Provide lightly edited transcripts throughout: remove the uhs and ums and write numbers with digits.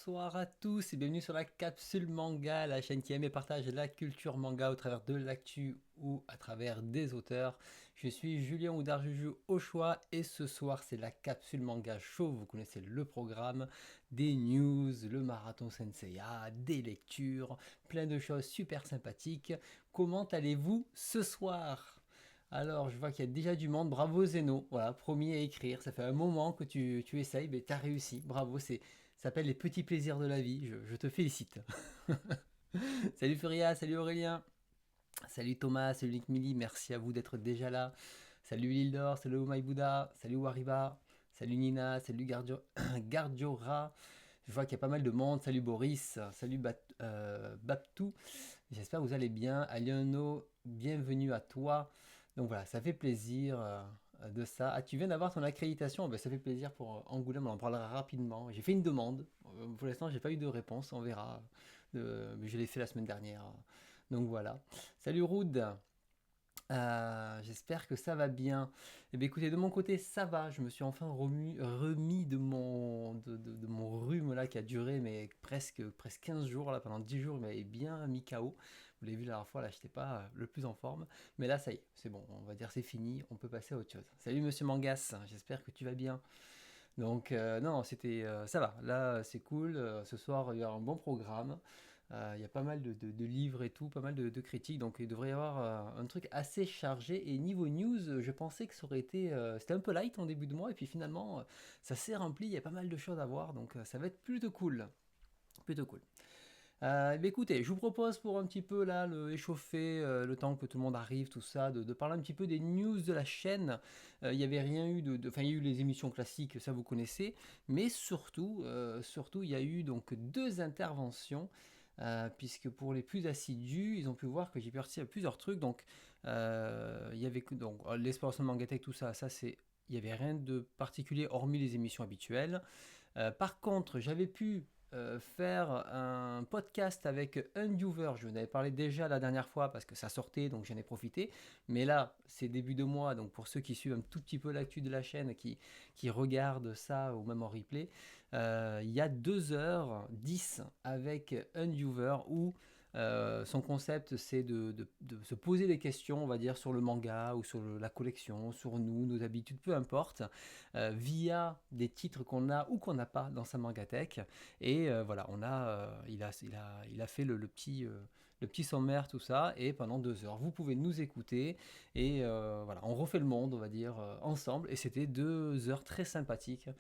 bonsoir à tous et bienvenue sur la capsule manga, la chaîne qui aime et partage la culture manga au travers de l'actu ou à travers des auteurs. Je suis Julien Oudarjuju au choix et ce soir c'est la capsule manga show. Vous connaissez le programme, des news, le marathon Senseiya, des lectures, plein de choses super sympathiques. Comment allez-vous ce soir? Alors, je vois qu'il y a déjà du monde. Bravo Zeno. Voilà, promis à écrire. Ça fait un moment que tu essayes, mais tu as réussi. Bravo, ça s'appelle les petits plaisirs de la vie. Je te félicite. Salut Furia, salut Aurélien, salut Thomas, salut Nick Milly. Merci à vous d'être déjà là. Salut Lildor, salut Maïbouda, salut Wariba, salut Nina, salut Gardiora. Je vois qu'il y a pas mal de monde. Salut Boris, salut Baptou. J'espère que vous allez bien. Aliano, bienvenue à toi. Donc voilà, ça fait plaisir de ça. Ah, tu viens d'avoir ton accréditation. Ben, ça fait plaisir pour Angoulême, on en parlera rapidement. J'ai fait une demande. Pour l'instant, j'ai pas eu de réponse, on verra. Je l'ai fait la semaine dernière. Donc voilà. Salut Roud. J'espère que ça va bien. Eh bien, écoutez, de mon côté, ça va. Je me suis enfin remis de mon rhume là qui a duré mais presque 15 jours. Là, pendant 10 jours, il m'avait bien mis KO. Vous l'avez vu la dernière fois, là, je n'étais pas le plus en forme. Mais là, ça y est, c'est bon. On va dire c'est fini. On peut passer à autre chose. Salut, monsieur Mangas. J'espère que tu vas bien. Donc, non, ça va. Là, c'est cool. Ce soir, il y a un bon programme. Il y a pas mal de livres et tout, pas mal de critiques, donc il devrait y avoir un truc assez chargé. Et niveau news, je pensais que ça aurait été, c'était un peu light en début de mois, et puis finalement, ça s'est rempli, il y a pas mal de choses à voir, donc ça va être plutôt cool. Plutôt cool. Écoutez, je vous propose pour un petit peu là le échauffer, le temps que tout le monde arrive, tout ça, de parler un petit peu des news de la chaîne. Il n'y avait rien eu enfin il y a eu les émissions classiques, ça vous connaissez, mais surtout il y a eu donc deux interventions. Puisque pour les plus assidus, ils ont pu voir que j'ai participé à plusieurs trucs. Donc, il y avait donc l'exploration de Mangatech, tout ça, il n'y avait rien de particulier hormis les émissions habituelles. Par contre, j'avais pu faire un podcast avec Unviewer. Je vous en avais parlé déjà la dernière fois parce que ça sortait, donc j'en ai profité. Mais là, c'est début de mois, donc pour ceux qui suivent un tout petit peu l'actu de la chaîne, qui regardent ça ou même en replay, il y a 2h10 avec Unviewer où son concept, c'est de se poser des questions, on va dire, sur le manga ou sur la collection, sur nous, nos habitudes, peu importe, via des titres qu'on a ou qu'on n'a pas dans sa mangatech. Et voilà, il a fait le petit sommaire, tout ça, et pendant 2 heures, vous pouvez nous écouter. Et voilà, on refait le monde, on va dire, ensemble. Et c'était 2 heures très sympathiques.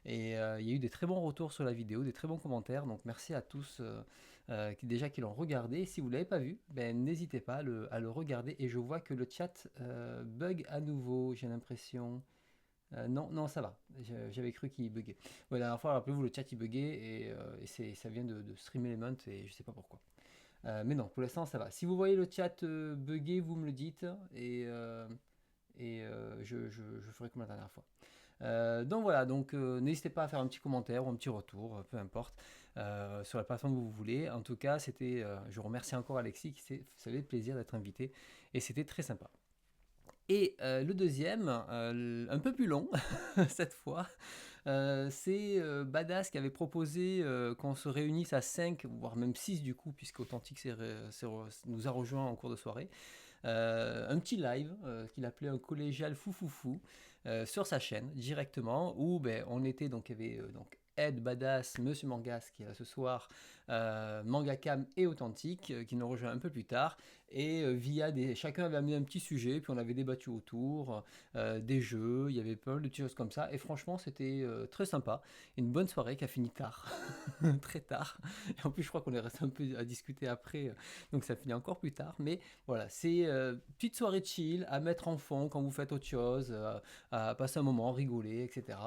Et il y a eu des très bons retours sur la vidéo, des très bons commentaires. Donc merci à tous qui l'ont regardé. Si vous ne l'avez pas vu, ben, n'hésitez pas à le regarder. Et je vois que le chat bug à nouveau, j'ai l'impression. Non, non, ça va. J'avais cru qu'il buguait. Ouais, la dernière fois, rappelez-vous, le chat il buguait et ça vient de Stream Element et je sais pas pourquoi. Mais non, pour l'instant, ça va. Si vous voyez le chat bugger, vous me le dites et je ferai comme la dernière fois. Donc voilà, donc n'hésitez pas à faire un petit commentaire ou un petit retour, peu importe, sur la plateforme que vous voulez. En tout cas, je remercie encore Alexis ça fait plaisir d'être invité et c'était très sympa. Et le deuxième, un peu plus long cette fois, c'est Badass qui avait proposé qu'on se réunisse à 5, voire même 6 du coup, puisque Authentique nous a rejoint en cours de soirée. Un petit live qu'il appelait un collégial foufoufou sur sa chaîne directement, où ben, on était, donc il y avait donc Ed Badass, Monsieur Mangas qui est là ce soir, Mangakam et Authentique qui nous rejoint un peu plus tard. Et chacun avait amené un petit sujet, puis on avait débattu autour, des jeux, il y avait plein de petites choses comme ça. Et franchement, c'était très sympa. Une bonne soirée qui a fini tard, très tard. Et en plus, je crois qu'on est resté un peu à discuter après, donc ça finit encore plus tard. Mais voilà, c'est petite soirée chill à mettre en fond quand vous faites autre chose, à passer un moment, rigoler, etc.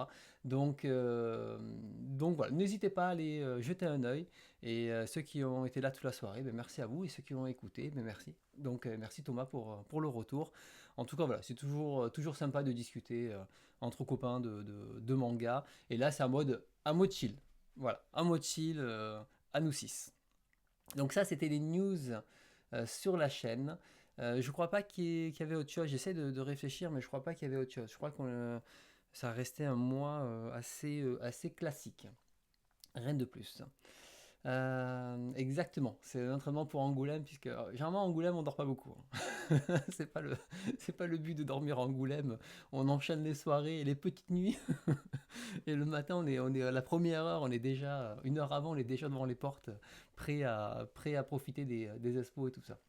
Donc voilà, n'hésitez pas à aller jeter un œil. Et ceux qui ont été là toute la soirée, ben merci à vous. Et ceux qui ont écouté, ben merci. Donc merci Thomas pour le retour. En tout cas, voilà, c'est toujours sympa de discuter entre copains de manga. Et là, c'est un mode chill. Voilà, un mode chill à nous six. Donc ça, c'était les news sur la chaîne. Je crois pas qu'il y avait autre chose. J'essaie de réfléchir, mais je crois pas qu'il y avait autre chose. Je crois que ça restait un mois assez classique. Rien de plus. Exactement, c'est l'entraînement pour Angoulême, puisque généralement Angoulême on dort pas beaucoup, hein. c'est pas le, c'est pas le but de dormir à Angoulême. On enchaîne les soirées et les petites nuits, et le matin on est à la première heure, on est déjà une heure avant, on est déjà devant les portes, prêt à profiter des expos et tout ça.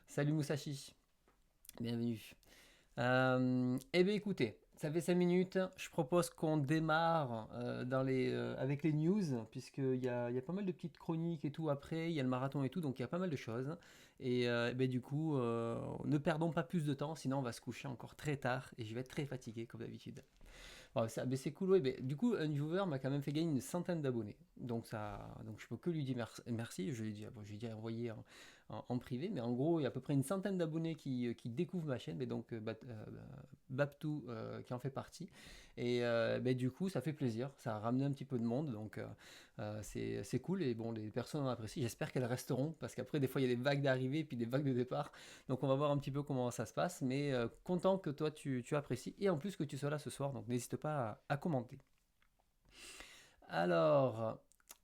Salut Musashi, bienvenue. Eh bien écoutez, ça fait 5 minutes, je propose qu'on démarre avec les news, puisqu'il y a pas mal de petites chroniques et tout après, il y a le marathon et tout, donc il y a pas mal de choses. Et ben, du coup, ne perdons pas plus de temps, sinon on va se coucher encore très tard et je vais être très fatigué comme d'habitude. Bon, ben, c'est cool, ouais, ben, du coup, un viewer m'a quand même fait gagner une centaine d'abonnés. Donc je peux que lui dire merci. Je lui ai dit envoyer en privé, mais en gros, il y a à peu près une centaine d'abonnés qui découvrent ma chaîne, mais donc Baptou qui en fait partie. Et ben, du coup, ça fait plaisir, ça a ramené un petit peu de monde, donc c'est cool. Et bon, les personnes en apprécient. J'espère qu'elles resteront, parce qu'après, des fois, il y a des vagues d'arrivée puis des vagues de départ. Donc on va voir un petit peu comment ça se passe, mais content que toi tu apprécies et en plus que tu sois là ce soir, donc n'hésite pas à commenter. Alors,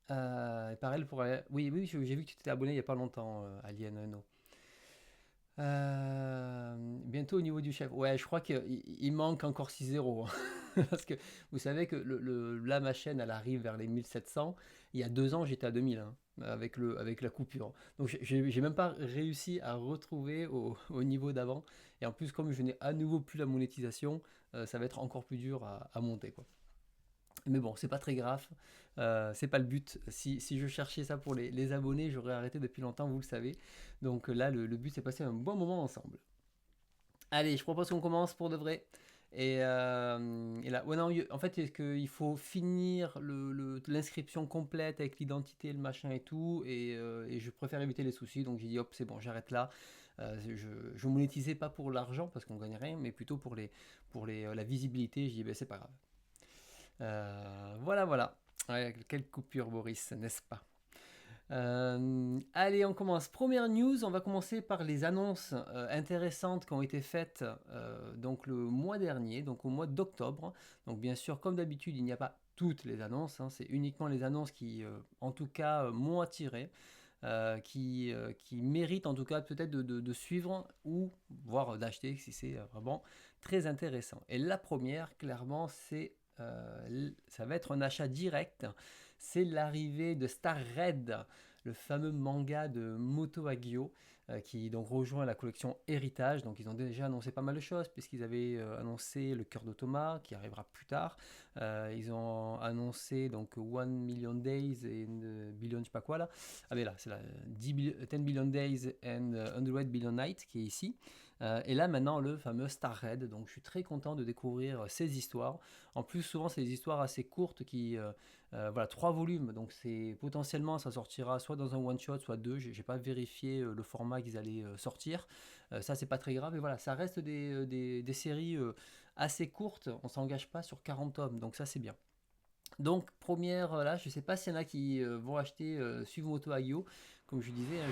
pareil pour... Oui, oui, j'ai vu que tu t'étais abonné il n'y a pas longtemps, Alien No. Bientôt au niveau du chef. Ouais, je crois qu'il manque encore 6-0. Parce que vous savez que là, ma chaîne, elle arrive vers les 1700. Il y a 2 ans, j'étais à 2000, hein, avec la coupure. Donc, j'ai même pas réussi à retrouver au niveau d'avant. Et en plus, comme je n'ai à nouveau plus la monétisation, ça va être encore plus dur à monter, quoi. Mais bon, c'est pas très grave. C'est pas le but. Si je cherchais ça pour les abonnés, j'aurais arrêté depuis longtemps, vous le savez. Donc là, le but, c'est passer un bon moment ensemble. Allez, je propose qu'on commence pour de vrai. Et là, ouais, non, en fait, est-ce qu'il faut finir l'inscription complète avec l'identité, le machin et tout, et je préfère éviter les soucis, donc j'ai dit hop, c'est bon, j'arrête là. Je monétisais pas pour l'argent parce qu'on gagne rien, mais plutôt pour la visibilité. J'ai dit ben c'est pas grave. Voilà, voilà. Ouais, quelle coupure, Boris, n'est-ce pas? Allez, on commence. Première news, on va commencer par les annonces intéressantes qui ont été faites donc le mois dernier, donc au mois d'octobre. Donc bien sûr, comme d'habitude, il n'y a pas toutes les annonces, hein, c'est uniquement les annonces qui, en tout cas, m'ont attiré, qui méritent en tout cas peut-être de suivre ou voire d'acheter si c'est vraiment très intéressant. Et la première, clairement, ça va être un achat direct. C'est l'arrivée de Star Red, le fameux manga de Moto Hagio, qui donc rejoint la collection Héritage. Donc ils ont déjà annoncé pas mal de choses, puisqu'ils avaient annoncé le cœur de Thomas, qui arrivera plus tard. Ils ont annoncé donc 1 Million Days et une billion, je sais pas quoi là. Ah mais là, c'est la 10 billion Days and 100 Billion Nights qui est ici. Et là maintenant le fameux Star Red. Donc je suis très content de découvrir ces histoires. En plus souvent c'est des histoires assez courtes voilà, 3 volumes, donc c'est potentiellement ça sortira soit dans un one shot, soit deux. J'ai pas vérifié le format qu'ils allaient sortir. Ça c'est pas très grave, et voilà, ça reste des séries assez courtes. On s'engage pas sur 40 tomes, donc ça c'est bien. Donc première, là, je sais pas s'il y en a qui vont acheter Suivre Moto Hagio. Comme je disais, hein,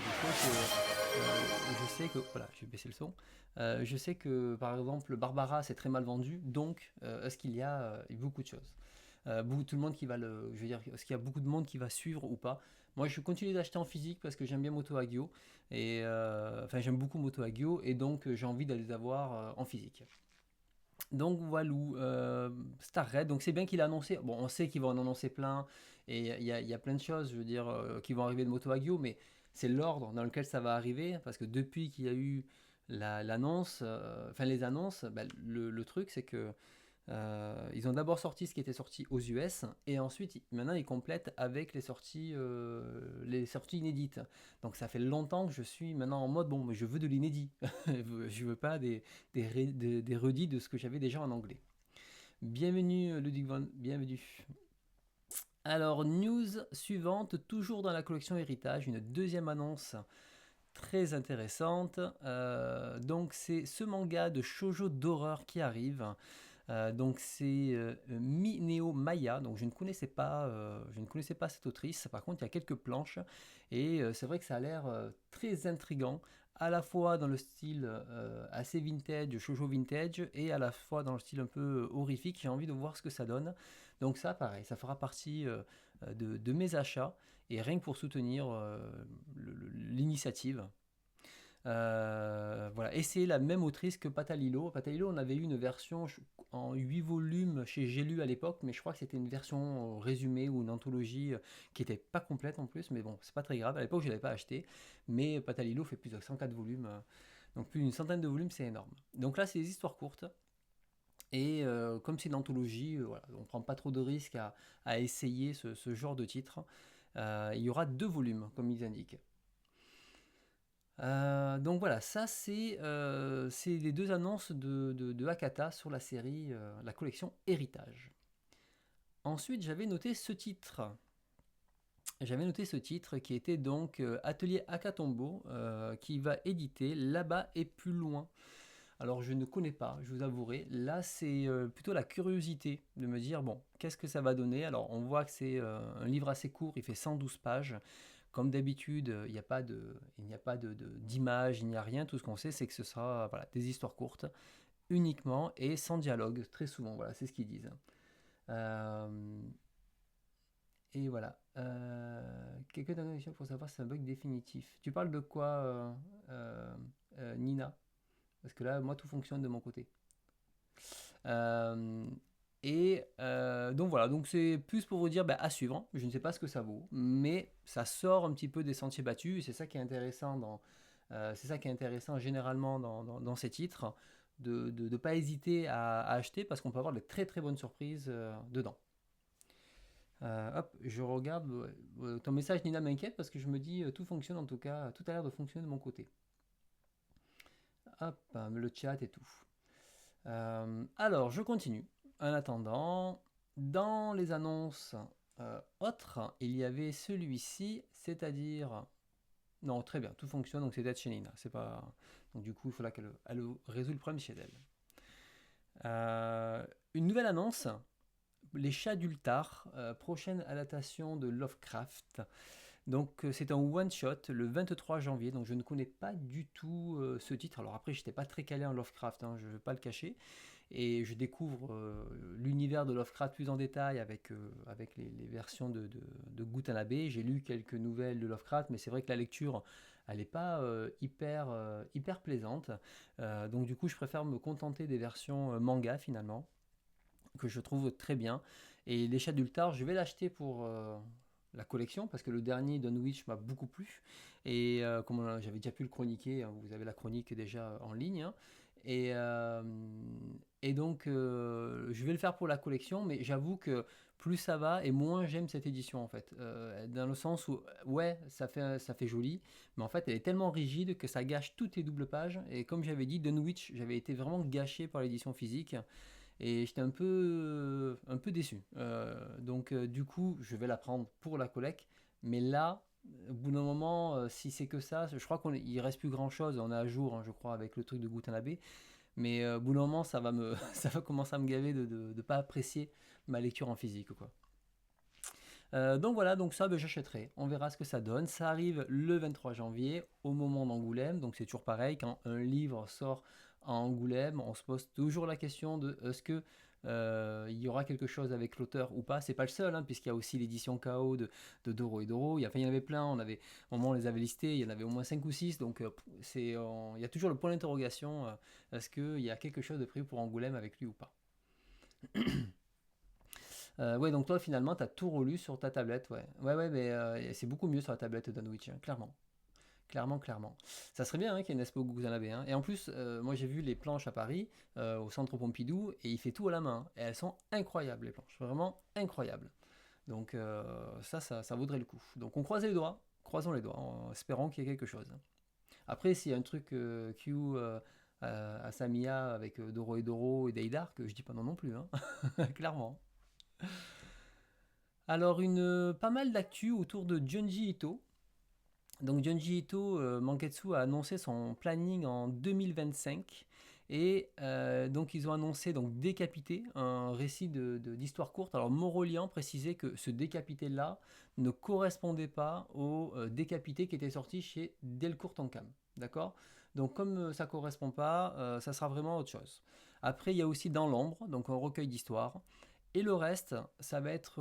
voilà, je vais baisser le son. Je sais que par exemple Barbara c'est très mal vendu, donc est-ce qu'il y a beaucoup de choses, tout le monde qui va je veux dire, est-ce qu'il y a beaucoup de monde qui va suivre ou pas? Moi, je continue d'acheter en physique parce que j'aime bien Moto Hagio et enfin j'aime beaucoup Moto Hagio, et donc j'ai envie d'aller les avoir en physique. Donc voilà, Star Red. Donc c'est bien qu'il a annoncé. Bon, on sait qu'il va en annoncer plein et il y a plein de choses, je veux dire, qui vont arriver de Moto Hagio, mais c'est l'ordre dans lequel ça va arriver parce que depuis qu'il y a eu l'annonce, enfin les annonces, bah, le truc c'est que ils ont d'abord sorti ce qui était sorti aux US et ensuite maintenant ils complètent avec les sorties inédites. Donc ça fait longtemps que je suis maintenant en mode bon, mais je veux de l'inédit. Je veux pas des redits de ce que j'avais déjà en anglais. Bienvenue Ludwig von, bienvenue. Alors news suivante, toujours dans la collection Héritage, une deuxième annonce très intéressante. Donc c'est ce manga de shoujo d'horreur qui arrive. Donc c'est Mineo Maya. Donc je ne connaissais pas cette autrice. Par contre, il y a quelques planches et c'est vrai que ça a l'air très intrigant, à la fois dans le style assez vintage, shoujo vintage, et à la fois dans le style un peu horrifique. J'ai envie de voir ce que ça donne. Donc ça, pareil, ça fera partie de mes achats, et rien que pour soutenir l'initiative. Voilà. Et c'est la même autrice que Patalilo. Patalilo, on avait eu une version en 8 volumes chez J'ai lu à l'époque, mais je crois que c'était une version résumée ou une anthologie qui n'était pas complète en plus, mais bon, c'est pas très grave. À l'époque, je ne l'avais pas acheté, mais Patalilo fait plus de 104 volumes, donc plus d'une centaine de volumes, c'est énorme. Donc là, c'est des histoires courtes. Et comme c'est une anthologie, voilà, on ne prend pas trop de risques à essayer ce genre de titre. Il y aura 2 volumes, comme ils indiquent. Donc voilà, ça c'est les 2 annonces de Hakata sur la série, la collection Héritage. Ensuite, j'avais noté ce titre. J'avais noté ce titre qui était donc Atelier Akatombo, qui va éditer Là-bas et plus loin. Alors je ne connais pas, je vous avouerai. Là, c'est plutôt la curiosité de me dire, bon, qu'est-ce que ça va donner. Alors on voit que c'est un livre assez court, il fait 112 pages. Comme d'habitude, il n'y a pas d'image, il n'y a rien. Tout ce qu'on sait, c'est que ce sera voilà, des histoires courtes uniquement et sans dialogue, très souvent. Voilà, c'est ce qu'ils disent. Euh, et voilà. Quelques questions pour savoir si c'est un bug définitif. Tu parles de quoi, Nina? Parce que là, moi, tout fonctionne de mon côté. Euh, donc voilà, donc c'est plus pour vous dire à suivre. Je ne sais pas ce que ça vaut, mais ça sort un petit peu des sentiers battus. Et c'est ça qui est intéressant c'est ça qui est intéressant généralement dans ces titres, de ne pas hésiter à acheter parce qu'on peut avoir de très très bonnes surprises dedans. Hop, je regarde ton message, Nina, m'inquiète parce que je me dis tout fonctionne en tout cas, tout a l'air de fonctionner de mon côté. Hop, le chat et tout. Alors, je continue. En attendant, dans les annonces autres, il y avait celui-ci, c'est-à-dire... Non, très bien, tout fonctionne, donc c'est d'être chez Nina. C'est pas... Donc du coup, il faudra qu'elle résout le problème chez elle. Une nouvelle annonce, Les Chats d'Ultar, prochaine adaptation de Lovecraft. Donc c'est un one-shot le 23 janvier, donc je ne connais pas du tout ce titre. Alors après, je n'étais pas très calé en Lovecraft, hein, je ne vais pas le cacher. Et je découvre l'univers de Lovecraft plus en détail avec les versions de Gutanabe. J'ai lu quelques nouvelles de Lovecraft, mais c'est vrai que la lecture, elle n'est pas hyper plaisante. Donc du coup, je préfère me contenter des versions manga finalement, que je trouve très bien. Et Les Chats d'Ultar, je vais l'acheter pour la collection parce que le dernier Dunwich m'a beaucoup plu. Et comme j'avais déjà pu le chroniquer, hein, vous avez la chronique déjà en ligne. Hein. Et, euh, et donc, je vais le faire pour la collection, mais j'avoue que plus ça va et moins j'aime cette édition en fait. Dans le sens où, ouais, ça fait joli, mais en fait, elle est tellement rigide que ça gâche toutes les doubles pages. Et comme j'avais dit, Dunwich, j'avais été vraiment gâché par l'édition physique. Et j'étais un peu déçu. Donc, du coup, je vais la prendre pour la collecte. Mais là, au bout d'un moment, si c'est que ça, je crois qu'il reste plus grand chose. On est à jour, hein, je crois, avec le truc de Gutanabe. Mais au bout d'un moment, ça va commencer à me gaver de ne pas apprécier ma lecture en physique, quoi. Donc voilà, donc ça, j'achèterai. On verra ce que ça donne. Ça arrive le 23 janvier, au moment d'Angoulême. Donc c'est toujours pareil, quand un livre sort à Angoulême, on se pose toujours la question de est-ce que il y aura quelque chose avec l'auteur ou pas. C'est pas le seul, hein, puisqu'il y a aussi l'édition KO de Doro et Doro. Il y en avait plein, au moment on les avait listés, il y en avait au moins 5 ou 6. Donc il y a toujours le point d'interrogation, est-ce qu'il y a quelque chose de prévu pour Angoulême avec lui ou pas. Ouais, donc toi finalement, tu as tout relu sur ta tablette, ouais. Ouais, mais c'est beaucoup mieux sur la tablette d'Anwich, hein, clairement. Clairement. Ça serait bien hein, qu'il y ait une expo Guzanabe. Hein. Et en plus, moi j'ai vu les planches à Paris, au centre Pompidou, et il fait tout à la main. Et elles sont incroyables, les planches. Vraiment incroyables. Donc ça vaudrait le coup. Donc on croise les doigts, croisons les doigts, en espérant qu'il y ait quelque chose. Après, s'il y a un truc Q à Samia avec Doro et Doro et Deidar, que je dis pas non plus, hein. Clairement. Alors, pas mal d'actu autour de Junji Ito. Donc, Junji Ito, Manketsu a annoncé son planning en 2025. Et donc, ils ont annoncé donc Décapité, un récit d'histoire courte. Alors, Morolian précisait que ce Décapité-là ne correspondait pas au Décapité qui était sorti chez Delcourt Tonkam. D'accord. Donc, comme ça ne correspond pas, ça sera vraiment autre chose. Après, il y a aussi Dans l'ombre, donc un recueil d'histoires. Et le reste, ça va être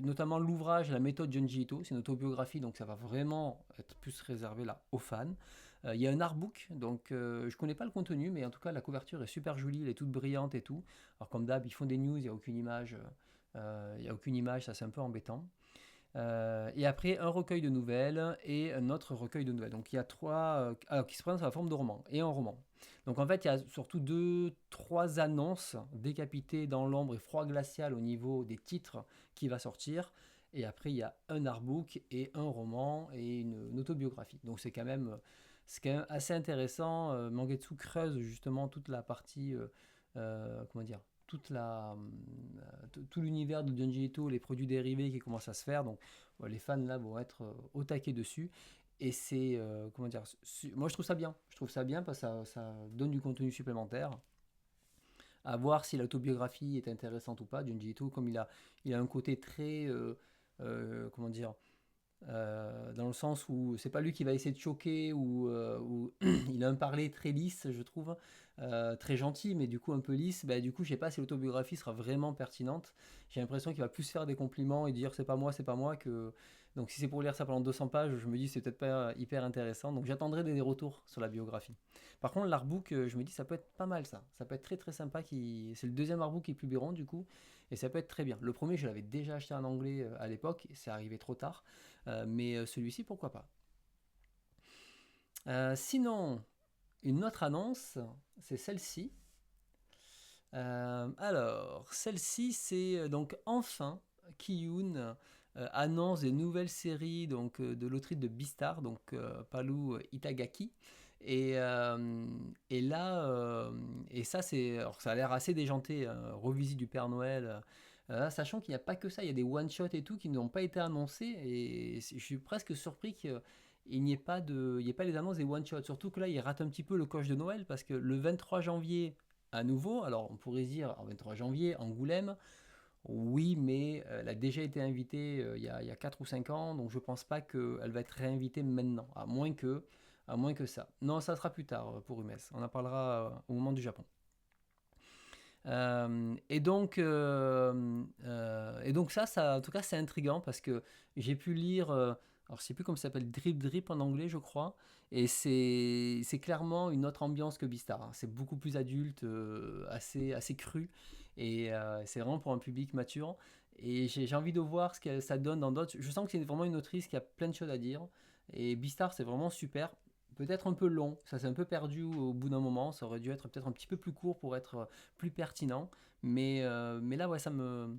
notamment l'ouvrage La méthode Junji Ito. C'est une autobiographie, donc ça va vraiment être plus réservé là aux fans. Il y a un artbook, donc je connais pas le contenu, mais en tout cas la couverture est super jolie, elle est toute brillante et tout. Alors comme d'hab, ils font des news, il n'y a aucune image, ça c'est un peu embêtant. Et après, un recueil de nouvelles et un autre recueil de nouvelles. Donc il y a trois qui se présentent sous la forme de roman et un roman. Donc en fait, il y a surtout trois annonces décapitées dans l'ombre et froid glacial au niveau des titres qui va sortir. Et après, il y a un artbook et un roman et une autobiographie. Donc c'est quand même assez intéressant. Mangetsu creuse justement toute la partie, comment dire, tout l'univers de Junji Ito, les produits dérivés qui commencent à se faire. Donc les fans là vont être au taquet dessus. Et c'est, comment dire, moi je trouve ça bien. Je trouve ça bien parce que ça donne du contenu supplémentaire. À voir si l'autobiographie est intéressante ou pas. Junji Ito, comme il a un côté très, comment dire, dans le sens où c'est pas lui qui va essayer de choquer ou il a un parler très lisse, je trouve, très gentil, mais du coup un peu lisse. Bah, du coup, je sais pas si l'autobiographie sera vraiment pertinente. J'ai l'impression qu'il va plus faire des compliments et dire c'est pas moi que. Donc si c'est pour lire ça pendant 200 pages, je me dis c'est peut-être pas hyper intéressant. Donc j'attendrai des retours sur la biographie. Par contre, l'artbook, je me dis ça peut être pas mal ça. Ça peut être très très sympa. C'est le deuxième artbook qu'ils publieront du coup. Et ça peut être très bien. Le premier, je l'avais déjà acheté en anglais à l'époque. C'est arrivé trop tard. Mais celui-ci, pourquoi pas. Sinon, une autre annonce, c'est celle-ci. Alors, celle-ci, c'est donc enfin Kiyun annonce des nouvelles séries donc, de l'autrice de Beastar, donc Palu Itagaki. Et là, et ça, alors, ça a l'air assez déjanté, revisite du Père Noël. Sachant qu'il n'y a pas que ça, il y a des one-shots et tout qui n'ont pas été annoncés. Et je suis presque surpris qu'il n'y ait pas les annonces des one-shots. Surtout que là, il rate un petit peu le coche de Noël parce que le 23 janvier, à nouveau, alors on pourrait se dire, en 23 janvier, Angoulême, oui, mais elle a déjà été invitée il y a 4 ou 5 ans, donc je pense pas qu'elle va être réinvitée maintenant, à moins que ça. Non, ça sera plus tard pour Umes. On en parlera au moment du Japon. Et donc ça, en tout cas, c'est intriguant parce que j'ai pu lire, alors je sais plus comment ça s'appelle, Drip Drip en anglais, je crois, et c'est clairement une autre ambiance que Beastar. Hein. C'est beaucoup plus adulte, assez cru, et c'est vraiment pour un public mature. Et j'ai envie de voir ce que ça donne dans d'autres. Je sens que c'est vraiment une autrice qui a plein de choses à dire, et Beastar, c'est vraiment super. Peut-être un peu long, ça s'est un peu perdu au bout d'un moment, ça aurait dû être peut-être un petit peu plus court pour être plus pertinent. Mais là, ouais, ça me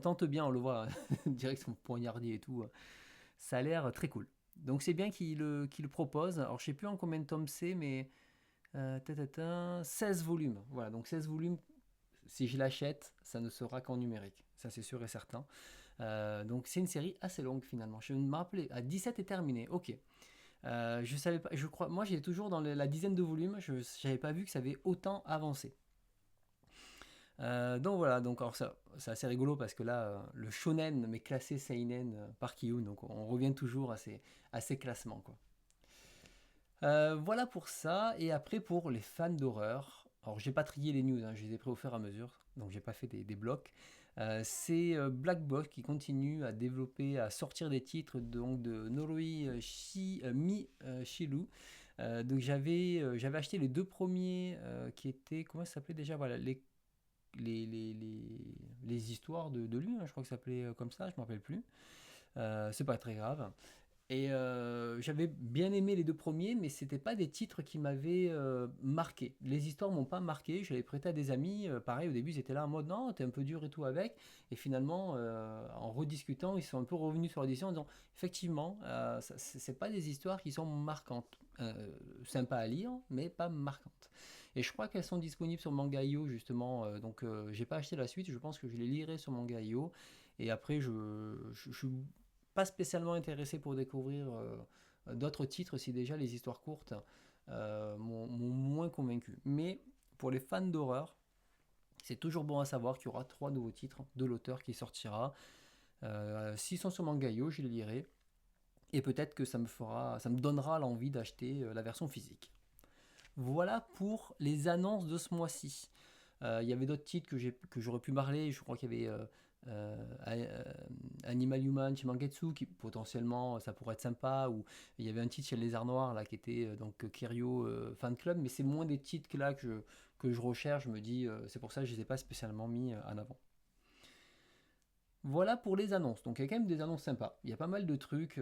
tente bien, on le voit, direct son poignardier et tout. Ça a l'air très cool. Donc c'est bien qu'il le propose. Alors je sais plus en combien de tomes c'est, mais 16 volumes. Voilà, donc 16 volumes, si je l'achète, ça ne sera qu'en numérique. Ça c'est sûr et certain. Donc c'est une série assez longue finalement. Je me rappelais, à 17 est terminé, ok. Je savais pas, je crois, moi j'étais toujours dans la dizaine de volumes, je n'avais pas vu que ça avait autant avancé. Donc voilà, donc alors ça, c'est assez rigolo parce que là, le shonen mais classé seinen par Kiyun, donc on revient toujours à ces classements quoi. Voilà pour ça, et après pour les fans d'horreur, alors j'ai pas trié les news, hein, je les ai pris au fur et à mesure, donc j'ai pas fait des blocs. C'est Black Box qui continue à développer, à sortir des titres donc de Noroi Mi Shiru. Donc j'avais acheté les deux premiers qui étaient, comment ça s'appelait déjà, voilà, les histoires de lui, hein, je crois que ça s'appelait comme ça, je me rappelle plus. C'est pas très grave. Et j'avais bien aimé les deux premiers, mais c'était pas des titres qui m'avaient marqué. Les histoires m'ont pas marqué. Je l'avais prêté à des amis. Pareil, au début, ils étaient là en mode non, t'es un peu dur et tout avec. Et finalement, en rediscutant, ils sont un peu revenus sur l'édition en disant effectivement, c'est pas des histoires qui sont marquantes. Sympa à lire, mais pas marquantes. Et je crois qu'elles sont disponibles sur Manga.io justement. Donc, j'ai pas acheté la suite. Je pense que je les lirai sur Manga.io. Et après, je suis pas spécialement intéressé pour découvrir d'autres titres si déjà les histoires courtes m'ont moins convaincu. Mais pour les fans d'horreur, c'est toujours bon à savoir qu'il y aura 3 nouveaux titres de l'auteur qui sortira. S'ils sont sur Mangayo, je les lirai. Et peut-être que ça me donnera l'envie d'acheter la version physique. Voilà pour les annonces de ce mois-ci. Il y avait d'autres titres que j'aurais pu parler. Je crois qu'il y avait Animal Human chez Mangetsu, qui potentiellement ça pourrait être sympa. Ou il y avait un titre chez Les Arts Noirs là, qui était donc Kirio Fan Club. Mais c'est moins des titres que je recherche. Je me dis, c'est pour ça que je ne les ai pas spécialement mis en avant. Voilà pour les annonces. Donc il y a quand même des annonces sympas. Il y a pas mal de trucs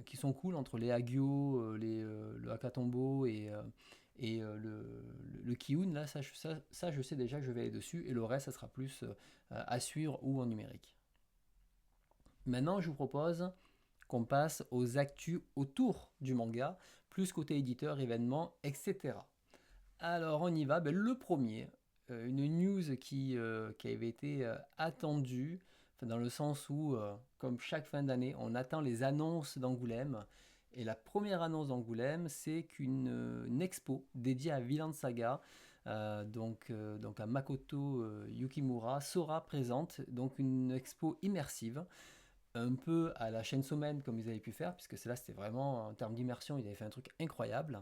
qui sont cool entre les Hagyo, le Hakatombo et le Kiun. Là, ça, je sais déjà que je vais aller dessus. Et le reste, ça sera plus à suivre ou en numérique. Maintenant, je vous propose qu'on passe aux actus autour du manga, plus côté éditeur, événements, etc. Alors on y va. Ben, le premier, une news qui avait été attendue, enfin, dans le sens où, comme chaque fin d'année, on attend les annonces d'Angoulême. Et la première annonce d'Angoulême, c'est une expo dédiée à Vinland Saga, donc à Makoto Yukimura, sera présente. Donc une expo immersive, un peu à la Chainsaw Man comme ils avaient pu faire, puisque là c'était vraiment, en termes d'immersion, ils avaient fait un truc incroyable.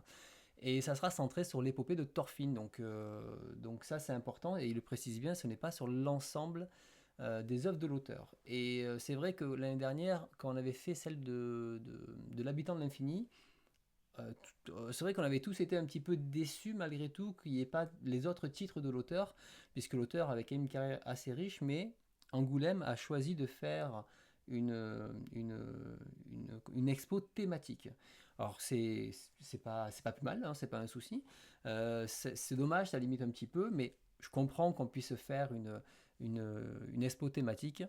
Et ça sera centré sur l'épopée de Thorfinn. Donc ça, c'est important. Et il le précise bien, ce n'est pas sur l'ensemble des œuvres de l'auteur. Et c'est vrai que l'année dernière, quand on avait fait celle de l'habitant de l'infini, c'est vrai qu'on avait tous été un petit peu déçus malgré tout qu'il n'y ait pas les autres titres de l'auteur, puisque l'auteur avait quand même une carrière assez riche, mais Angoulême a choisi de faire une, une, une expo thématique. Alors c'est pas plus mal, hein, c'est pas un souci. C'est dommage, ça limite un petit peu, mais je comprends qu'on puisse faire une expo thématique.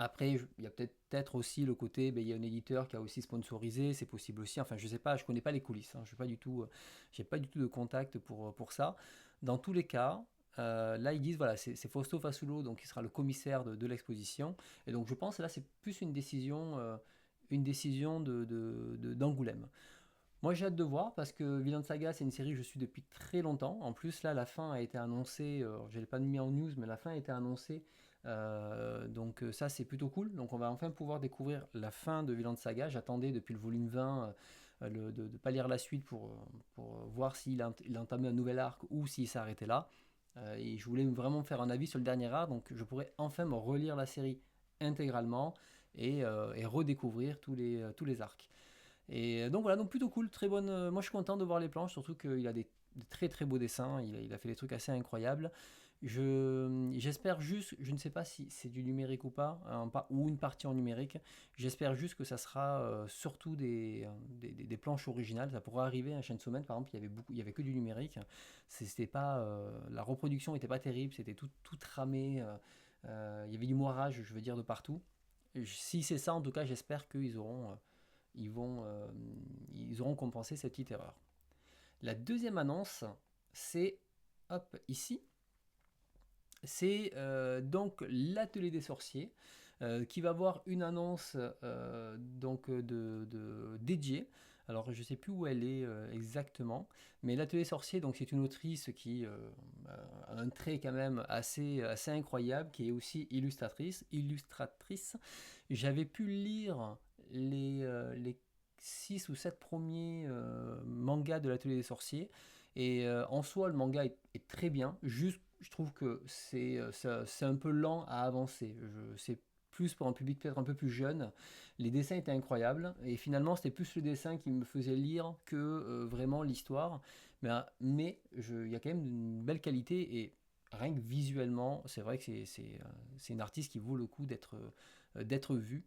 Après, il y a peut-être aussi le côté, ben, il y a un éditeur qui a aussi sponsorisé, c'est possible aussi. Enfin, je sais pas, je connais pas les coulisses, hein, je j'ai pas du tout de contact pour ça. Dans tous les cas, là ils disent voilà, c'est Fausto Fasulo, donc il sera le commissaire de l'exposition. Et donc je pense là c'est plus une décision d'Angoulême. Moi j'ai hâte de voir parce que Vinland Saga c'est une série que je suis depuis très longtemps. En plus là la fin a été annoncée, je l'ai pas mis en news mais la fin a été annoncée. Donc ça c'est plutôt cool. Donc on va enfin pouvoir découvrir la fin de Vinland Saga. J'attendais depuis le volume 20 de ne pas lire la suite pour voir il a entamé un nouvel arc ou s'il s'arrêtait là. Et je voulais vraiment faire un avis sur le dernier arc, donc je pourrais enfin me relire la série intégralement et redécouvrir tous les arcs. Et donc voilà, donc plutôt cool, très bonne. Moi je suis content de voir les planches, surtout qu'il a des très très beaux dessins, il a fait des trucs assez incroyables. J'espère juste, je ne sais pas si c'est du numérique ou pas, ou une partie en numérique. J'espère juste que ça sera surtout des planches originales. Ça pourrait arriver à Chainsaw Man, par exemple, il y avait que du numérique. C'était pas, la reproduction n'était pas terrible, c'était tout ramé. Il y avait du moirage, je veux dire, de partout. Si c'est ça, en tout cas, j'espère ils auront compensé cette petite erreur. La deuxième annonce, c'est hop ici, c'est donc l'atelier des sorciers qui va avoir une annonce donc dédiée. Alors je sais plus où elle est exactement, mais l'atelier sorcier donc c'est une autrice qui a un trait quand même assez incroyable, qui est aussi illustratrice. J'avais pu lire les 6 ou 7 premiers mangas de l'atelier des sorciers. Et en soi, le manga est très bien. Juste, je trouve que c'est un peu lent à avancer. C'est plus pour un public peut-être un peu plus jeune. Les dessins étaient incroyables. Et finalement, c'était plus le dessin qui me faisait lire que vraiment l'histoire. Il y a quand même une belle qualité. Et rien que visuellement, c'est vrai que c'est une artiste qui vaut le coup d'être vue.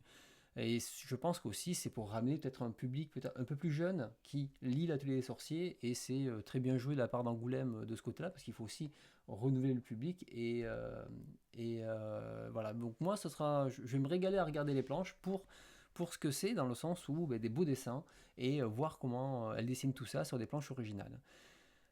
Et je pense qu'aussi c'est pour ramener peut-être un public peut-être un peu plus jeune qui lit l'Atelier des sorciers, et c'est très bien joué de la part d'Angoulême de ce côté-là, parce qu'il faut aussi renouveler le public. Voilà, donc moi je vais me régaler à regarder les planches pour ce que c'est, dans le sens où ben, des beaux dessins, et voir comment elle dessine tout ça sur des planches originales.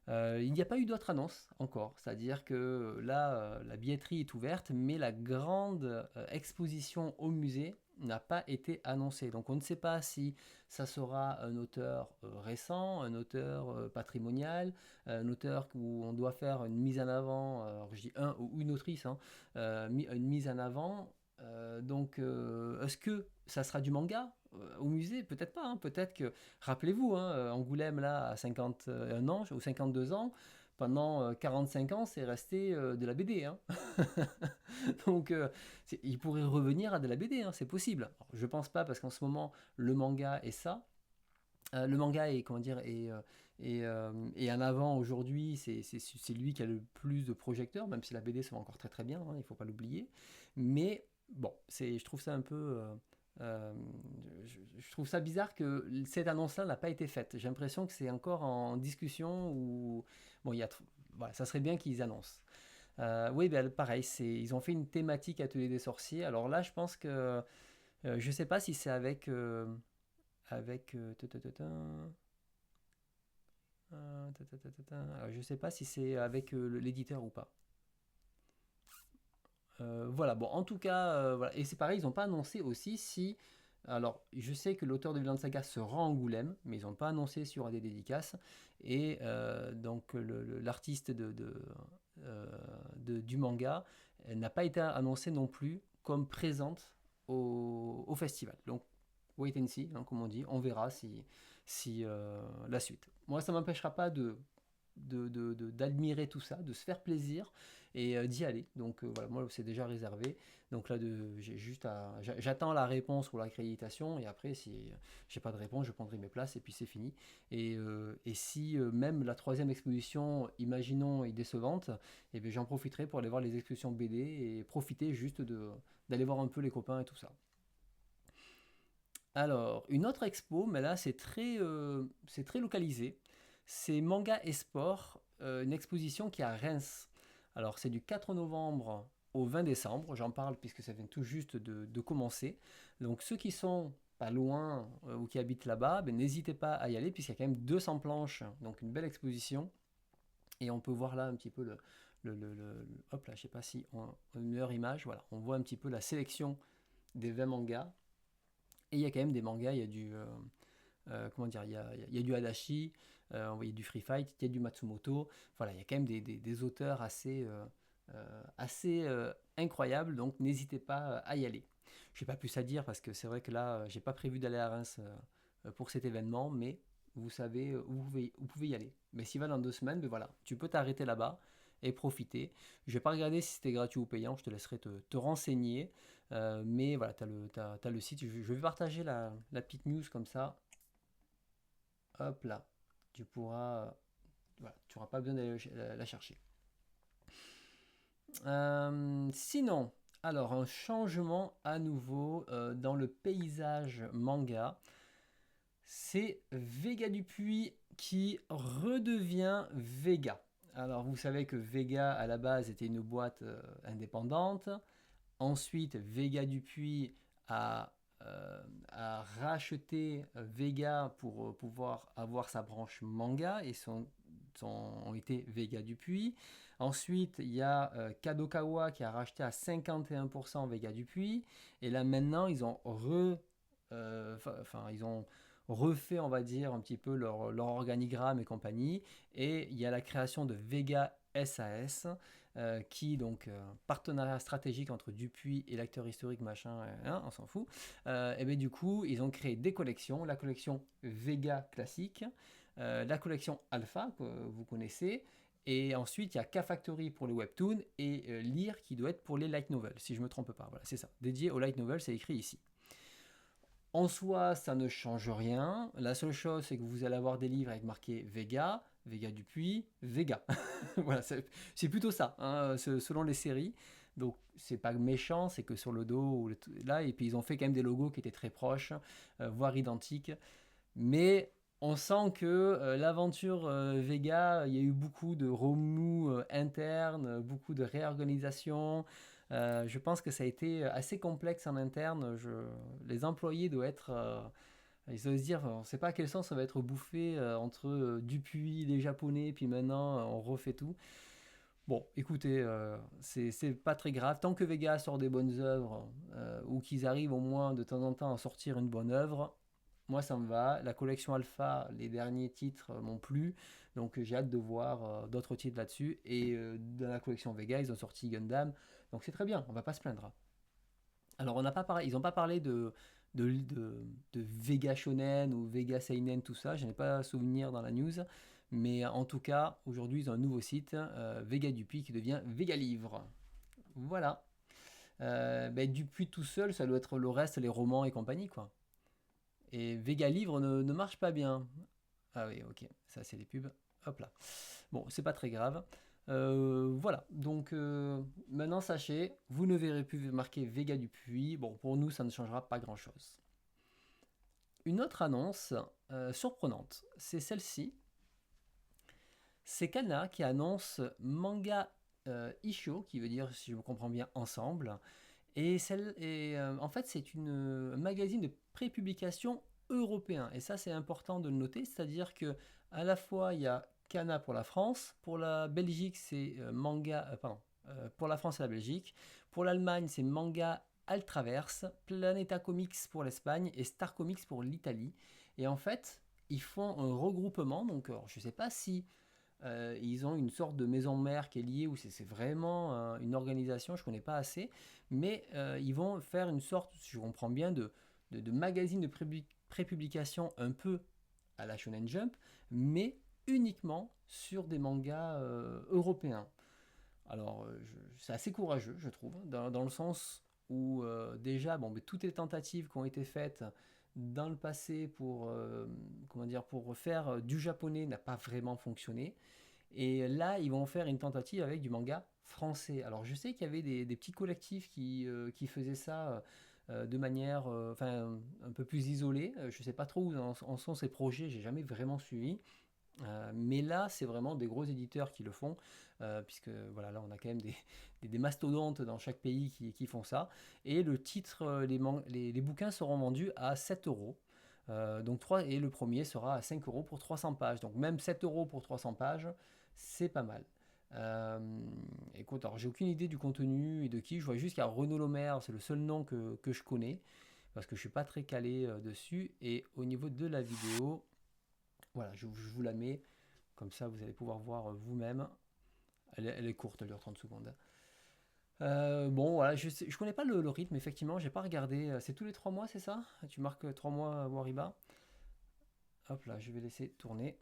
Il n'y a pas eu d'autres annonces encore, c'est-à-dire que là, la billetterie est ouverte, mais la grande exposition au musée n'a pas été annoncée. Donc on ne sait pas si ça sera un auteur récent, un auteur patrimonial, un auteur où on doit faire une mise en avant, alors je dis un ou une autrice, hein, une mise en avant. Est-ce que ça sera du manga au musée? Peut-être pas, hein. Peut-être que, rappelez-vous, hein, Angoulême là à 51 ans ou 52 ans, pendant 45 ans, c'est resté de la BD, hein. Donc, il pourrait revenir à de la BD, hein, c'est possible. Alors, je pense pas parce qu'en ce moment, le manga est ça. Le manga est, comment dire, est en avant aujourd'hui. C'est lui qui a le plus de projecteurs, même si la BD se vend encore très très bien, hein, il faut pas l'oublier. Mais bon, je trouve ça un peu. Euh, je trouve ça bizarre que cette annonce-là n'a pas été faite. J'ai l'impression que c'est encore en discussion ou bon, voilà, ça serait bien qu'ils annoncent. Oui, ben, pareil, ils ont fait une thématique Atelier des sorciers. Alors là, je pense que je sais pas si c'est avec alors, je sais pas si c'est avec l'éditeur ou pas. Voilà, bon, en tout cas, voilà. Et c'est pareil, ils n'ont pas annoncé aussi si. Alors, je sais que l'auteur de Vinland Saga se rend à Angoulême, mais ils n'ont pas annoncé s'il y aura des dédicaces. Et donc, l'artiste euh, du manga n'a pas été annoncé non plus comme présente au festival. Donc, wait and see, hein, comme on dit. On verra si la suite. Moi, ça ne m'empêchera pas d'admirer tout ça, de se faire plaisir et d'y aller. Donc voilà, moi c'est déjà réservé. Donc là, j'attends la réponse pour l'accréditation et après, si j'ai pas de réponse, je prendrai mes places et puis c'est fini. Et si même la troisième exposition, imaginons, est décevante, et bien j'en profiterai pour aller voir les expositions BD et profiter juste d'aller voir un peu les copains et tout ça. Alors, une autre expo, mais là c'est très localisé. C'est Manga et Sport, une exposition qui est à Reims. Alors, c'est du 4 novembre au 20 décembre. J'en parle puisque ça vient tout juste de commencer. Donc, ceux qui sont pas loin ou qui habitent là-bas, ben, n'hésitez pas à y aller puisqu'il y a quand même 200 planches. Donc, une belle exposition. Et on peut voir là un petit peu hop là, je sais pas si une meilleure image. Voilà, on voit un petit peu la sélection des 20 mangas. Et il y a quand même des mangas, il y a comment dire, il y a du Adachi, il y a du Free Fight, il y a du Matsumoto. Voilà, il y a quand même des auteurs assez incroyables, donc n'hésitez pas à y aller. Je n'ai pas plus à dire parce que c'est vrai que là, j'ai pas prévu d'aller à Reims pour cet événement, mais vous savez où vous pouvez y aller. Mais s'il va dans 2 semaines, ben voilà, tu peux t'arrêter là-bas et profiter. Je vais pas regarder si c'était gratuit ou payant, je te laisserai te renseigner. Mais voilà, t'as le site. Je vais partager la petite news comme ça. Hop là. Tu pourras. Voilà, tu n'auras pas besoin d'aller la chercher. Sinon, alors un changement à nouveau dans le paysage manga. C'est Vega Dupuis qui redevient Vega. Alors vous savez que Vega à la base était une boîte indépendante. Ensuite, Vega Dupuis a racheté Vega pour pouvoir avoir sa branche manga et ont été Vega Dupuis. Ensuite, il y a Kadokawa qui a racheté à 51% Vega Dupuis. Et là maintenant, ils ont refait, on va dire, un petit peu leur organigramme et compagnie. Et il y a la création de Vega SAS, qui donc partenariat stratégique entre Dupuis et l'acteur historique machin, hein, on s'en fout. Et bien du coup, ils ont créé des collections, la collection Vega classique, la collection Alpha que vous connaissez, et ensuite il y a K-Factory pour les webtoons et Lire qui doit être pour les light novels, si je me trompe pas. Voilà, c'est ça. Dédié aux light novels, c'est écrit ici. En soi, ça ne change rien. La seule chose, c'est que vous allez avoir des livres avec marqué Vega, Vega Dupuis, Vega. Voilà, c'est plutôt ça, hein, selon les séries. Donc, c'est pas méchant, c'est que sur le dos, là, et puis ils ont fait quand même des logos qui étaient très proches, voire identiques. Mais on sent que l'aventure Vega, il y a eu beaucoup de remous internes, beaucoup de réorganisation. Je pense que ça a été assez complexe en interne. Les employés doivent être. Ils doivent se dire, on ne sait pas à quel sens ça va être bouffé entre Dupuis, les Japonais, puis maintenant on refait tout. Bon, écoutez, c'est pas très grave. Tant que Vega sort des bonnes œuvres, ou qu'ils arrivent au moins de temps en temps à sortir une bonne œuvre, moi ça me va. La collection Alpha, les derniers titres m'ont plu, donc j'ai hâte de voir d'autres titres là-dessus. Et dans la collection Vega, ils ont sorti Gundam, donc c'est très bien, on va pas se plaindre. Alors on n'a pas parlé, ils n'ont pas parlé de Vega Shonen ou Vega Seinen, tout ça, je n'ai pas souvenir dans la news, Mais en tout cas, aujourd'hui, ils ont un nouveau site, Vega Dupuis, qui devient Vega Livre. Voilà. Dupuis tout seul, ça doit être le reste, les romans et compagnie, quoi. Et Vega Livre ne marche pas bien. Ah oui, ok, ça c'est les pubs. Hop là. Bon, c'est pas très grave. Voilà, donc maintenant sachez, vous ne verrez plus marqué Vega Dupuis. Bon, pour nous, ça ne changera pas grand-chose. Une autre annonce surprenante, c'est celle-ci. C'est Kana qui annonce Manga Isho, qui veut dire, si je me comprends bien, ensemble. En fait, c'est un magazine de prépublication européen. Et ça, c'est important de le noter. C'est-à-dire que à la fois, il y a Kana pour la France. Pour la Belgique, c'est pour la France et la Belgique. Pour l'Allemagne, c'est Manga Altraverse. Planeta Comics pour l'Espagne. Et Star Comics pour l'Italie. Et en fait, ils font un regroupement. Donc, alors, je ne sais pas si ils ont une sorte de maison mère qui est liée, ou c'est vraiment une organisation, je ne connais pas assez, mais ils vont faire une sorte, si je comprends bien, de magazine de prépublication un peu à la Shonen Jump, mais uniquement sur des mangas européens. Alors, c'est assez courageux, je trouve, dans le sens où déjà, toutes les tentatives qui ont été faites dans le passé pour faire du japonais n'a pas vraiment fonctionné. Et là, ils vont faire une tentative avec du manga français. Alors, je sais qu'il y avait des petits collectifs qui faisaient ça de manière un peu plus isolée. Je ne sais pas trop où en sont ces projets, j'ai jamais vraiment suivi. Mais là, c'est vraiment des gros éditeurs qui le font, puisque voilà, là, on a quand même des mastodontes dans chaque pays qui font ça. Et le titre, les bouquins seront vendus à 7 euros. Et le premier sera à 5 euros pour 300 pages. Donc même 7 euros pour 300 pages, c'est pas mal. Euh, Écoute, alors j'ai aucune idée du contenu et de qui. Je vois juste qu'il y a Renaud Lemaire, c'est le seul nom que je connais, parce que je suis pas très calé dessus. Et au niveau de la vidéo, voilà, je vous la mets, comme ça vous allez pouvoir voir vous-même. Elle est courte, elle dure 30 secondes. Bon, voilà, je connais pas le rythme, effectivement, j'ai pas regardé. C'est tous les 3 mois, c'est ça? Tu marques 3 mois Wariba. Hop là, je vais laisser tourner.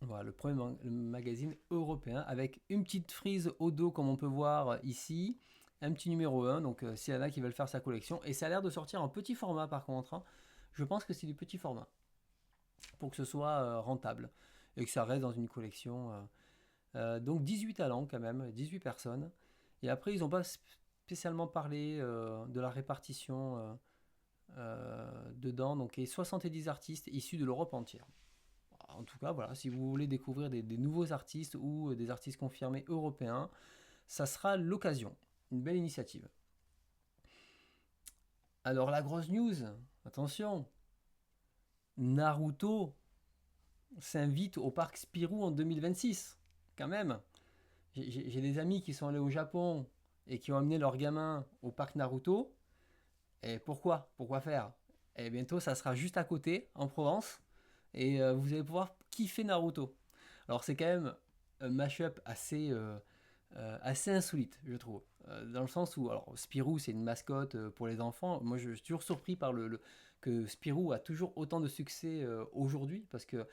Voilà, le magazine européen avec une petite frise au dos, comme on peut voir ici. Un petit numéro 1, donc s'il y en a qui veulent faire sa collection. Et ça a l'air de sortir en petit format par contre, hein. Je pense que c'est du petit format pour que ce soit rentable et que ça reste dans une collection. Donc 18 talents quand même, 18 personnes. Et après, ils n'ont pas spécialement parlé de la répartition dedans. Donc il y a 70 artistes issus de l'Europe entière. En tout cas, voilà, si vous voulez découvrir des nouveaux artistes ou des artistes confirmés européens, ça sera l'occasion. Une belle initiative. Alors la grosse news, attention, Naruto s'invite au parc Spirou en 2026. Quand même. J'ai des amis qui sont allés au Japon et qui ont amené leurs gamins au parc Naruto. Et pourquoi? Pourquoi faire? Et bientôt, ça sera juste à côté, en Provence. Et vous allez pouvoir kiffer Naruto. Alors, c'est quand même un mashup assez insolite, je trouve. Dans le sens où, alors, Spirou, c'est une mascotte pour les enfants. Moi, je suis toujours surpris par que Spirou a toujours autant de succès aujourd'hui. Parce que,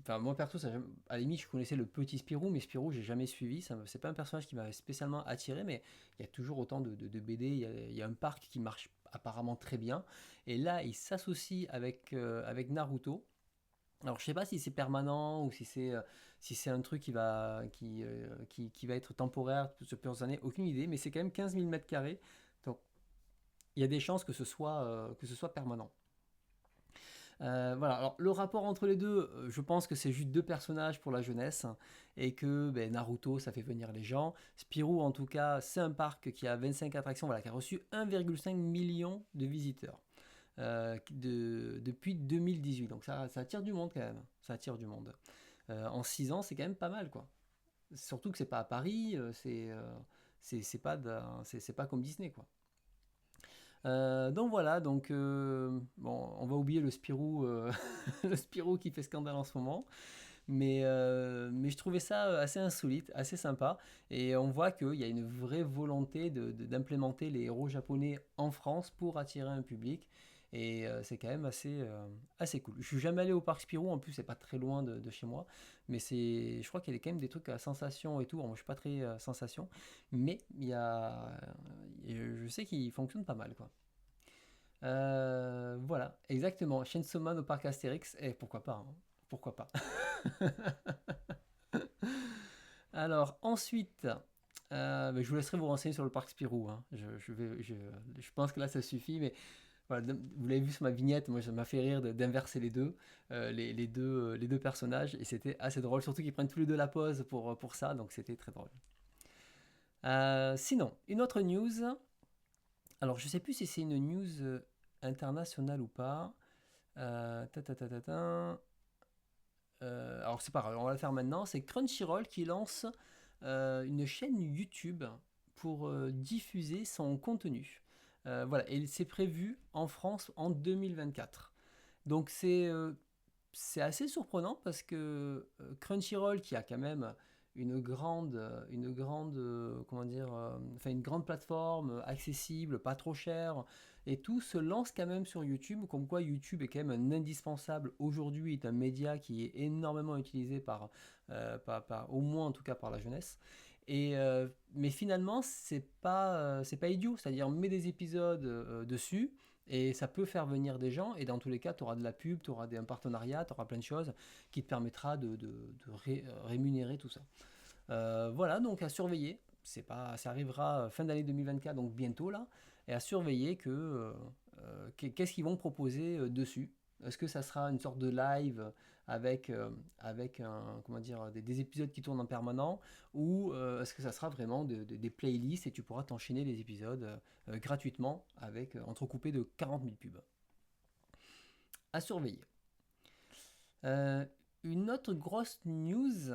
moi, perso, à la limite, je connaissais le petit Spirou, mais Spirou, j'ai jamais suivi. C'est pas un personnage qui m'avait spécialement attiré, mais il y a toujours autant de BD. Il y a un parc qui marche apparemment très bien. Et là, il s'associe avec Naruto. Alors, je sais pas si c'est permanent ou si c'est un truc qui va être temporaire sur plusieurs années, aucune idée, mais c'est quand même 15 000 mètres carrés. Donc, il y a des chances que ce soit permanent. Voilà, alors le rapport entre les deux, je pense que c'est juste deux personnages pour la jeunesse et que Naruto ça fait venir les gens. Spirou en tout cas, c'est un parc qui a 25 attractions, voilà, qui a reçu 1,5 million de visiteurs depuis 2018. Donc ça attire du monde quand même, ça attire du monde. En 6 ans, c'est quand même pas mal quoi. Surtout que c'est pas à Paris, c'est pas comme Disney quoi. Donc voilà, bon, on va oublier le Spirou, le Spirou qui fait scandale en ce moment, mais je trouvais ça assez insolite, assez sympa, et on voit qu'il y a une vraie volonté d'implémenter les héros japonais en France pour attirer un public, Et c'est quand même assez cool. Je suis jamais allé au parc Spirou, en plus c'est pas très loin de chez moi, mais je crois qu'il y a quand même des trucs à sensation et tout. Alors, moi je suis pas très sensation, mais je sais qu'il fonctionne pas mal quoi. Voilà, exactement. Chainsaw Man au parc Astérix, et pourquoi pas, hein. Pourquoi pas. Alors ensuite, je vous laisserai vous renseigner sur le parc Spirou, hein. Je pense que là ça suffit, mais voilà, vous l'avez vu sur ma vignette, moi ça m'a fait rire d'inverser les deux, les deux personnages, et c'était assez drôle, surtout qu'ils prennent tous les deux la pause pour ça, donc c'était très drôle. Sinon, une autre news, alors je sais plus si c'est une news internationale ou pas. Ta, ta, ta, ta, ta. Alors c'est pas grave, on va le faire maintenant. C'est Crunchyroll qui lance une chaîne YouTube pour diffuser son contenu. Voilà, et c'est prévu en France en 2024. Donc c'est assez surprenant parce que Crunchyroll, qui a quand même comment dire, enfin une grande plateforme accessible, pas trop chère, et tout, se lance quand même sur YouTube, comme quoi YouTube est quand même un indispensable aujourd'hui, est un média qui est énormément utilisé au moins en tout cas par la jeunesse. Mais finalement, c'est pas idiot, c'est-à-dire on met des épisodes dessus, et ça peut faire venir des gens, et dans tous les cas, tu auras de la pub, tu auras un partenariat, tu auras plein de choses qui te permettra de rémunérer tout ça. Voilà, donc à surveiller. Ça arrivera fin d'année 2024, donc bientôt là, et à surveiller qu'est-ce qu'ils vont proposer dessus. Est-ce que ça sera une sorte de live avec comment dire, des épisodes qui tournent en permanent, ou est-ce que ça sera vraiment des playlists et tu pourras t'enchaîner les épisodes gratuitement entrecoupés de 40 000 pubs. À surveiller. Euh, une autre grosse news,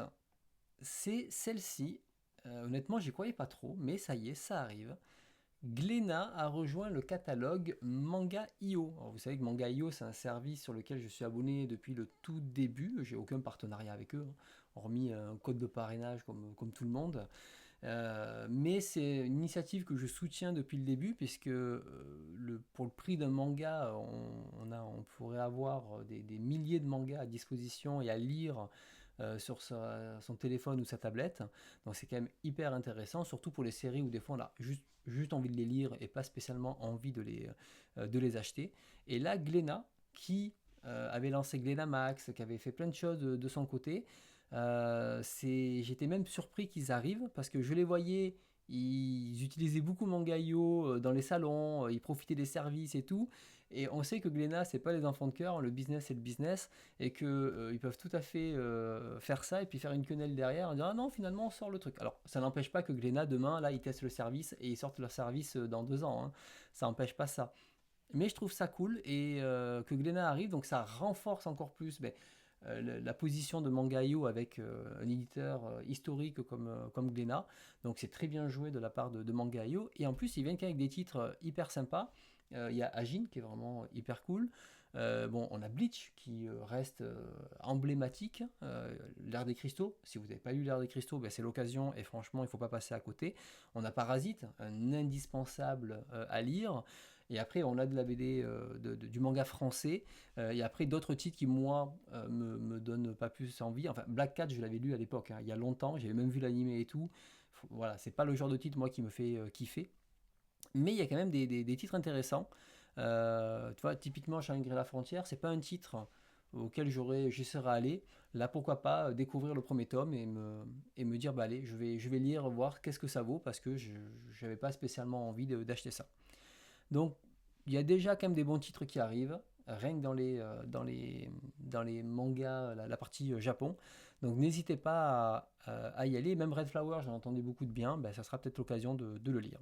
c'est celle-ci. Honnêtement, j'y croyais pas trop, mais ça y est, ça arrive. Glénat a rejoint le catalogue Manga.io. Alors, vous savez que Manga.io, c'est un service sur lequel je suis abonné depuis le tout début. J'ai aucun partenariat avec eux, hein, hormis un code de parrainage comme tout le monde. Mais c'est une initiative que je soutiens depuis le début, puisque pour le prix d'un manga, on pourrait avoir des milliers de mangas à disposition et à lire sur son téléphone ou sa tablette. Donc c'est quand même hyper intéressant, surtout pour les séries où des fois on a juste envie de les lire et pas spécialement envie de les acheter. Et là, Glénat, qui avait lancé Glénat Max, qui avait fait plein de choses de son côté, j'étais même surpris qu'ils arrivent parce que je les voyais, ils utilisaient beaucoup Mangaio dans les salons, ils profitaient des services et tout. Et on sait que Glénat, c'est pas les enfants de cœur, le business c'est le business, et que ils peuvent tout à fait faire ça et puis faire une quenelle derrière en disant ah non, finalement on sort le truc. Alors ça n'empêche pas que Glénat demain là ils testent le service et ils sortent leur service dans 2 ans, hein. Ça n'empêche pas ça. Mais je trouve ça cool et que Glénat arrive, donc ça renforce encore plus la position de Mangaio avec un éditeur historique comme Glénat. Donc c'est très bien joué de la part de Mangaio. Et en plus, ils viennent avec des titres hyper sympas. Il y a Agin qui est vraiment hyper cool. Bon, on a Bleach qui reste emblématique. L'ère des cristaux, si vous n'avez pas lu l'ère des cristaux, ben, c'est l'occasion et franchement, il ne faut pas passer à côté. On a Parasite, un indispensable à lire. Et après, on a de la BD, du manga français. Et après, d'autres titres qui, moi, me donnent pas plus envie. Enfin, Black Cat, je l'avais lu à l'époque, hein, il y a longtemps. J'avais même vu l'animé et tout. Voilà, c'est pas le genre de titre, moi, qui me fait kiffer. Mais il y a quand même des titres intéressants. Tu vois, typiquement, Shangri-La Frontière, c'est pas un titre auquel j'y serais allé. Là, pourquoi pas découvrir le premier tome et me dire, bah allez, je vais lire, voir qu'est-ce que ça vaut, parce que je n'avais pas spécialement envie d'acheter ça. Donc, il y a déjà quand même des bons titres qui arrivent, rien que dans les mangas, la partie Japon. Donc, n'hésitez pas à y aller. Même Red Flower, j'en entendais beaucoup de bien. Ben, ça sera peut-être l'occasion de le lire.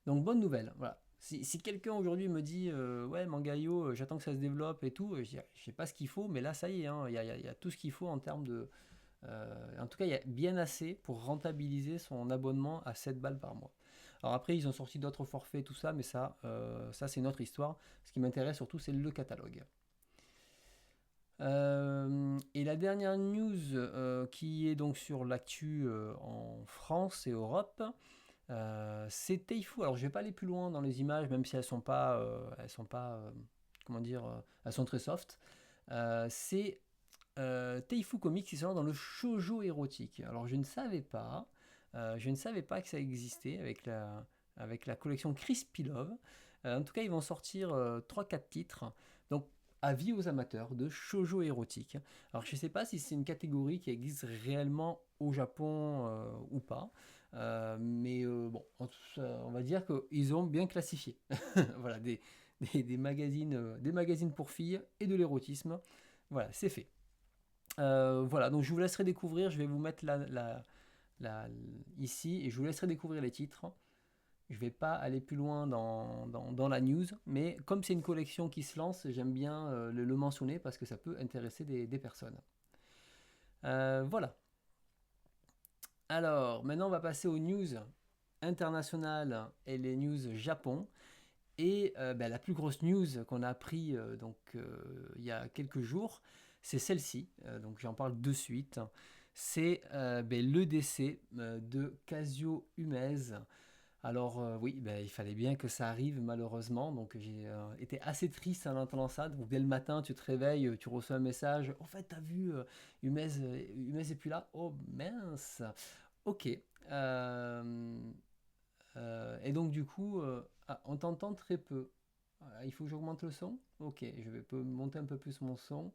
Donc, bonne nouvelle. Voilà. Si quelqu'un aujourd'hui me dit ouais, Mangayo, j'attends que ça se développe et tout, je sais pas ce qu'il faut, mais là, ça y est, hein, il y a tout ce qu'il faut en termes de. En tout cas, il y a bien assez pour rentabiliser son abonnement à 7 balles par mois. Alors après, ils ont sorti d'autres forfaits, tout ça, mais ça c'est une autre histoire. Ce qui m'intéresse surtout, c'est le catalogue. Et la dernière news qui est donc sur l'actu en France et Europe, C'est Teifu. Alors je vais pas aller plus loin dans les images, même si elles sont pas, comment dire, elles sont très soft. C'est Teifu Comics qui sont dans le shoujo érotique. Alors je ne savais pas que ça existait avec la collection Crispy Love. En tout cas, ils vont sortir 3-4 titres. Donc, avis aux amateurs de shoujo érotique. Alors, je ne sais pas si c'est une catégorie qui existe réellement au Japon ou pas. Bon, on va dire qu'ils ont bien classifié. Voilà, des magazines pour filles et de l'érotisme. Voilà, c'est fait. Voilà, donc je vous laisserai découvrir. Je vais vous mettre la- ici et je vous laisserai découvrir les titres. Je ne vais pas aller plus loin dans la news, mais comme c'est une collection qui se lance, j'aime bien le mentionner parce que ça peut intéresser des personnes. Voilà. Alors, maintenant, on va passer aux news internationales et les news Japon. Et la plus grosse news qu'on a appris il y a quelques jours, c'est celle-ci. Donc j'en parle de suite. C'est le décès de Kazuo Umez. Alors oui, il fallait bien que ça arrive malheureusement. Donc j'ai été assez triste en entendant ça. Donc dès le matin, tu te réveilles, tu reçois un message. En fait, t'as vu, Umez est plus là. Oh mince. Ok. Et donc du coup, on t'entend très peu. Il faut que j'augmente le son. Ok, je vais monter un peu plus mon son.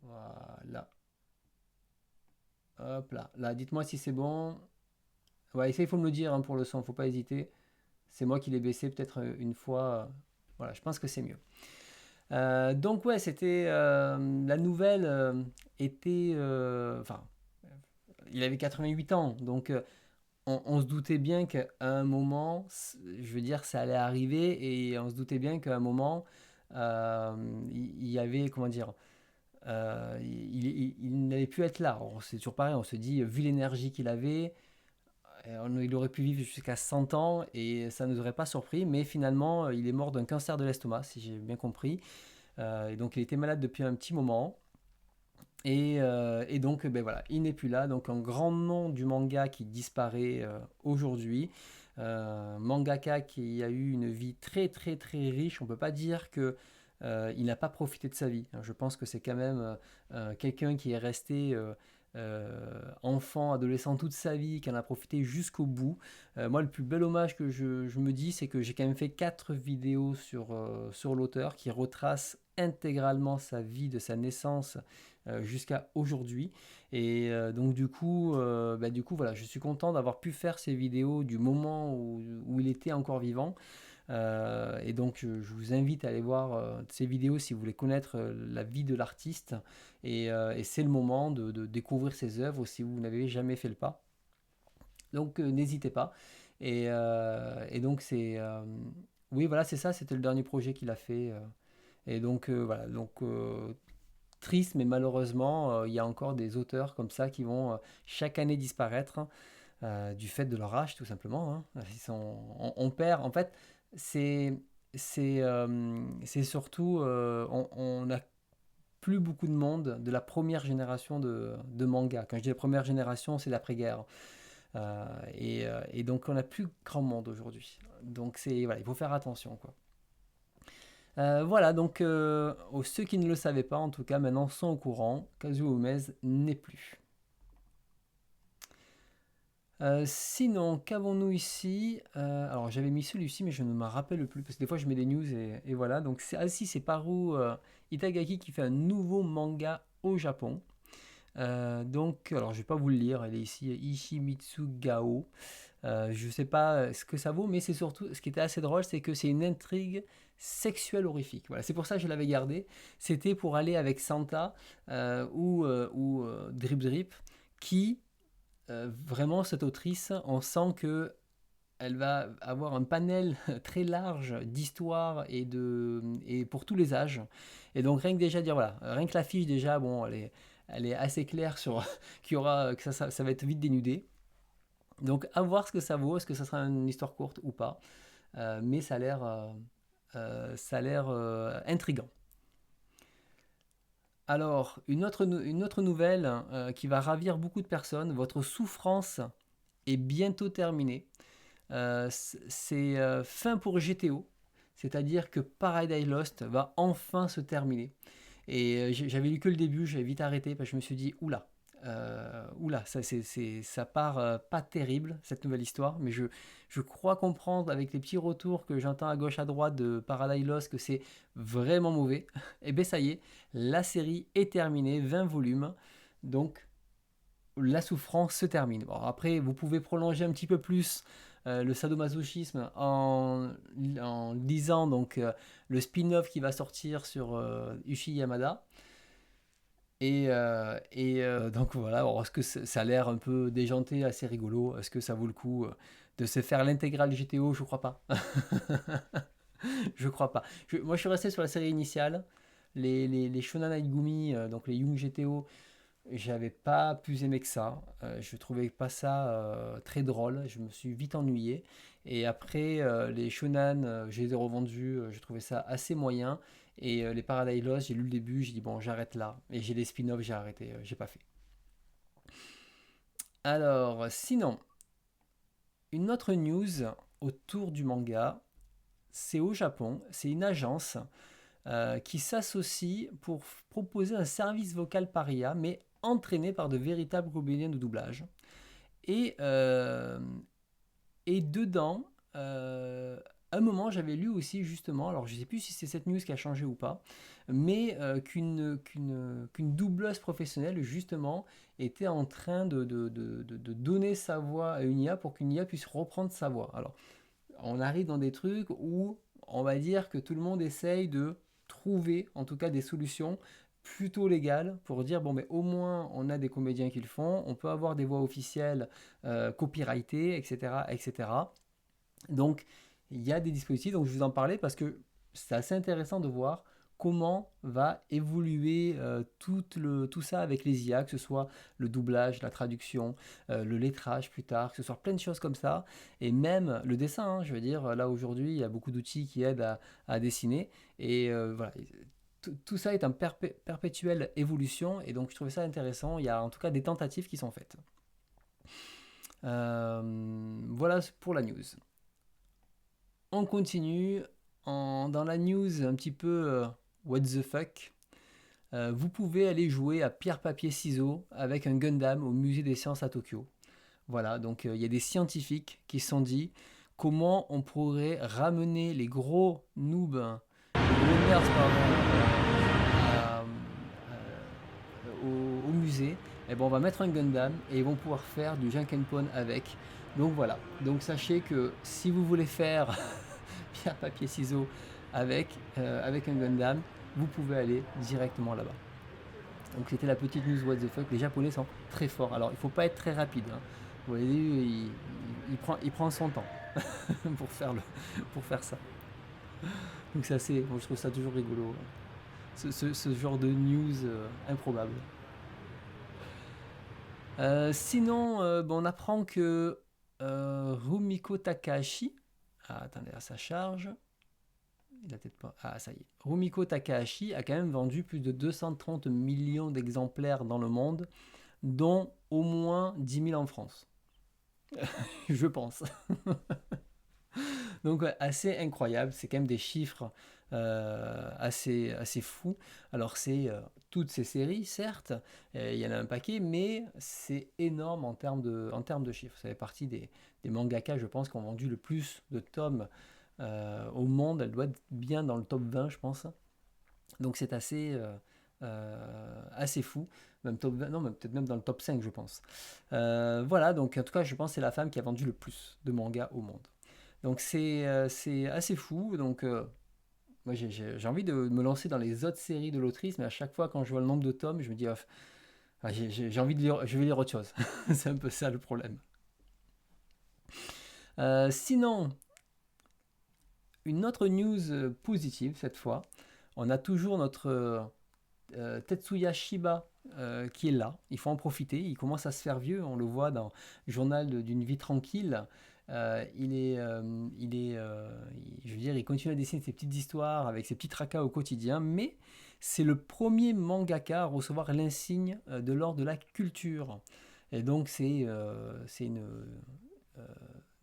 Voilà. Hop là. Là, dites-moi si c'est bon. Ouais, ça, il faut me le dire hein, pour le son, faut pas hésiter. C'est moi qui l'ai baissé peut-être une fois. Voilà, je pense que c'est mieux. Donc ouais, c'était la nouvelle était, enfin, il avait 88 ans, donc on se doutait bien qu'à un moment, je veux dire, ça allait arriver et on se doutait bien qu'à un moment, il y avait, comment dire, il n'allait plus être là. Alors, c'est toujours pareil, on se dit, vu l'énergie qu'il avait, il aurait pu vivre jusqu'à 100 ans et ça ne nous aurait pas surpris, mais finalement, il est mort d'un cancer de l'estomac, si j'ai bien compris. Et donc, il était malade depuis un petit moment. Et donc, voilà, il n'est plus là. Donc, un grand nom du manga qui disparaît aujourd'hui. Mangaka qui a eu une vie très, très, très riche. On ne peut pas dire que il n'a pas profité de sa vie. Je pense que c'est quand même quelqu'un qui est resté enfant, adolescent toute sa vie, qui en a profité jusqu'au bout. Moi, le plus bel hommage que je me dis, c'est que j'ai quand même fait 4 vidéos sur l'auteur qui retrace intégralement sa vie de sa naissance jusqu'à aujourd'hui. Et donc du coup, voilà, je suis content d'avoir pu faire ces vidéos du moment où il était encore vivant. Et donc je vous invite à aller voir ces vidéos si vous voulez connaître la vie de l'artiste. Et c'est le moment de découvrir ses œuvres si vous n'avez jamais fait le pas. Donc n'hésitez pas. Et donc oui, voilà, c'est ça, c'était le dernier projet qu'il a fait. Et donc voilà, donc triste, mais malheureusement, il y a encore des auteurs comme ça qui vont chaque année disparaître du fait de leur âge, tout simplement. Hein. On perd, en fait, c'est c'est surtout, on n'a plus beaucoup de monde de la première génération de manga. Quand je dis la première génération, c'est l'après-guerre. Et donc, on n'a plus grand monde aujourd'hui. Donc, voilà, il faut faire attention, quoi. Voilà, donc ceux qui ne le savaient pas, en tout cas, maintenant sont au courant. Kazuo Umez n'est plus. Sinon, qu'avons-nous ici? Alors, j'avais mis celui-ci, mais je ne me rappelle plus, parce que des fois, je mets des news et voilà. Donc, ici, c'est Paru Itagaki qui fait un nouveau manga au Japon. Donc, alors, je vais pas vous le lire, elle est ici, Ishimitsu Gao. Je sais pas ce que ça vaut, mais c'est surtout, ce qui était assez drôle, c'est que c'est une intrigue sexuelle horrifique. Voilà, c'est pour ça que je l'avais gardé. C'était pour aller avec Santa ou Drip Drip, qui vraiment cette autrice, on sent que elle va avoir un panel très large d'histoires et pour tous les âges. Et donc rien que déjà dire voilà, rien que l'affiche déjà, bon, elle est assez claire sur qu'il y aura que ça va être vite dénudé. Donc à voir ce que ça vaut, est-ce que ça sera une histoire courte ou pas. Mais ça a l'air intriguant. Alors, une autre nouvelle qui va ravir beaucoup de personnes, votre souffrance est bientôt terminée. c'est fin pour GTO, c'est-à-dire que Paradise Lost va enfin se terminer. Et j'avais lu que le début, j'avais vite arrêté parce que je me suis dit, oula, ça part pas terrible cette nouvelle histoire, mais je crois comprendre avec les petits retours que j'entends à gauche à droite de Paradise Lost que c'est vraiment mauvais. Et bien ça y est, la série est terminée, 20 volumes, donc la souffrance se termine. Bon, après, vous pouvez prolonger un petit peu plus le sadomasochisme en lisant donc, le spin-off qui va sortir sur Uchi Yamada. Donc voilà, alors, est-ce que ça a l'air un peu déjanté, assez rigolo? Est-ce que ça vaut le coup de se faire l'intégrale GTO? Je crois pas. Je crois pas. Moi, je suis resté sur la série initiale. Les Shonen Aigumi, donc les Young GTO, j'avais pas plus aimé que ça. Je trouvais pas ça très drôle. Je me suis vite ennuyé. Et après, les Shonen, je les ai revendus. Je trouvais ça assez moyen. Et les Paradise Lost, j'ai lu le début. J'ai dit bon, j'arrête là. Et j'ai les spin-offs, j'ai arrêté. J'ai pas fait. Alors, sinon, une autre news autour du manga. C'est au Japon. C'est une agence qui s'associe pour proposer un service vocal par IA, mais entraîné par de véritables comédiens de doublage. Et, euh, et dedans, à un moment, j'avais lu aussi justement, alors je ne sais plus si c'est cette news qui a changé ou pas, mais qu'une doubleuse professionnelle justement était en train de donner sa voix à une IA pour qu'une IA puisse reprendre sa voix. Alors, on arrive dans des trucs où on va dire que tout le monde essaye de trouver en tout cas des solutions plutôt légales pour dire bon mais au moins on a des comédiens qui le font, on peut avoir des voix officielles copyrightées, etc., etc. Donc il y a des dispositifs, donc je vous en parlais parce que c'est assez intéressant de voir comment va évoluer tout ça avec les IA, que ce soit le doublage, la traduction, le lettrage plus tard, que ce soit plein de choses comme ça, et même le dessin, hein, je veux dire, là aujourd'hui il y a beaucoup d'outils qui aident à dessiner, et voilà, tout ça est en perpétuelle évolution, et donc je trouvais ça intéressant, il y a en tout cas des tentatives qui sont faites. Voilà pour la news. On continue dans la news un petit peu what the fuck. Vous pouvez aller jouer à pierre papier ciseaux avec un Gundam au musée des sciences à Tokyo. Voilà, donc il y a des scientifiques qui se sont dit comment on pourrait ramener les gros noobs, les gros nerds pardon, au musée. Et bon, on va mettre un Gundam et ils vont pouvoir faire du Jankenpon avec. Donc voilà, donc sachez que si vous voulez faire pierre, papier, ciseaux avec un Gundam, vous pouvez aller directement là-bas. Donc c'était la petite news what the fuck. Les Japonais sont très forts. Alors il faut pas être très rapide. Hein. Vous voyez, il prend son temps pour faire ça. Donc c'est assez, moi je trouve ça toujours rigolo. Ce genre de news improbable. Sinon, on apprend que Rumiko Takahashi, attendez, ça charge. Il a peut-être pas. Ah, ça y est. Rumiko Takahashi a quand même vendu plus de 230 millions d'exemplaires dans le monde, dont au moins 10 000 en France. Je pense. Donc, assez incroyable. C'est quand même des chiffres assez fous. Alors, c'est toutes ces séries, certes. Il y en a un paquet, mais c'est énorme en termes de chiffres. Ça fait partie des mangakas, je pense, qui ont vendu le plus de tomes au monde. Elle doit être bien dans le top 20, je pense. Donc c'est assez fou. Même top 20, non, peut-être même dans le top 5, je pense. Voilà, donc en tout cas, je pense que c'est la femme qui a vendu le plus de mangas au monde. Donc c'est assez fou. Donc moi j'ai envie de me lancer dans les autres séries de l'autrice, mais à chaque fois quand je vois le nombre de tomes, je me dis, j'ai envie de lire, je vais lire autre chose. C'est un peu ça le problème. Sinon, une autre news positive cette fois. On a toujours notre Tetsuya Shiba qui est là. Il faut en profiter. Il commence à se faire vieux. On le voit dans le journal d'une vie tranquille. Je veux dire, il continue à dessiner ses petites histoires avec ses petits tracas au quotidien. Mais c'est le premier mangaka à recevoir l'insigne de l'ordre de la culture. Et donc c'est une